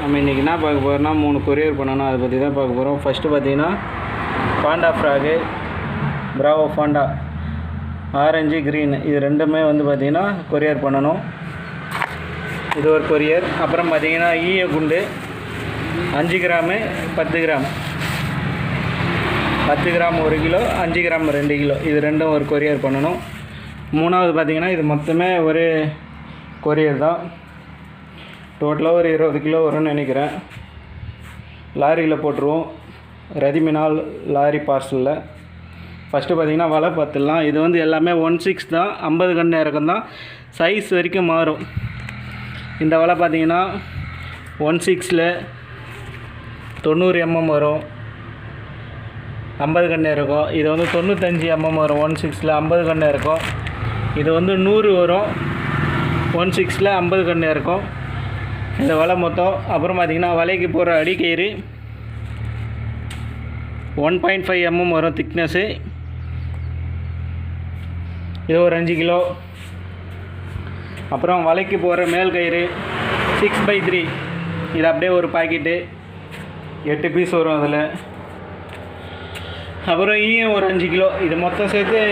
நம்ம இன்றைக்கி என்ன பார்க்க போகிறோம்னா 3 கொரியர் பண்ணணும், அதை பற்றி தான் பார்க்க போகிறோம். ஃபஸ்ட்டு பார்த்தீங்கன்னா Panda frock, Bravo Panda orange green, இது ரெண்டுமே வந்து பார்த்திங்கன்னா கொரியர் பண்ணணும். இது ஒரு கொரியர். அப்புறம் பார்த்திங்கன்னா ஈய குண்டு 5 gram 10 gram, 10 gram 1 kilo, 5 gram 2 kilo, இது ரெண்டும் ஒரு கொரியர் பண்ணணும். மூணாவது பார்த்திங்கன்னா இது மொத்தமே ஒரு கொரியர் தான். டோட்டலாக ஒரு 20 கிலோ வரும்னு நினைக்கிறேன். லாரியில் போட்டுருவோம், ரதிமினால் லாரி பார்சலில். ஃபஸ்ட்டு பார்த்திங்கன்னா வலை பார்த்துடலாம். இது வந்து எல்லாமே 1/6 தான், 50 கன்று இறக்கம் தான், சைஸ் வரைக்கும் மாறும். இந்த வலை பார்த்திங்கன்னா 1/6ல் 90 mm வரும், 50 கன்று இருக்கும். இது வந்து 95 mm வரும், 1/6ல் 50 கன்று இருக்கும். இது வந்து 100 வரும், 1/6ல் 50 கன்று இருக்கும். இந்த வலை மொத்தம். அப்புறம் பார்த்திங்கன்னா வலைக்கு போகிற அடிக்கயிறு 1.5 mm வரும் திக்னஸ்ஸு. இது ஒரு 5 கிலோ. அப்புறம் வலைக்கு போகிற மேல் கயிறு 6/3, இது அப்படியே ஒரு பாக்கெட்டு 8 பீஸ் வரும் அதில். அப்புறம் ஈயம் ஒரு 5 கிலோ. இது மொத்தம் சேர்த்து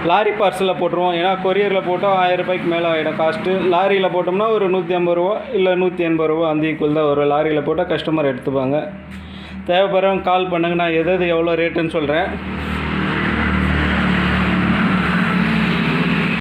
லாரி பார்சலில் போட்டுருவோம். ஏன்னா கொரியரில் போட்டால் 1000 ரூபாய்க்கு மேலே ஆகிடும் காஸ்ட்டு. லாரியில் போட்டோம்னா ஒரு 150 ரூபா இல்லை 180 ரூபா அந்த ஈக்குவல் தான் வரும். லாரியில் போட்டால் கஸ்டமர் எடுத்துப்பாங்க. தேவைப்படுறவங்க கால் பண்ணுங்க, நான் எது எவ்வளோ ரேட்டுன்னு சொல்கிறேன்.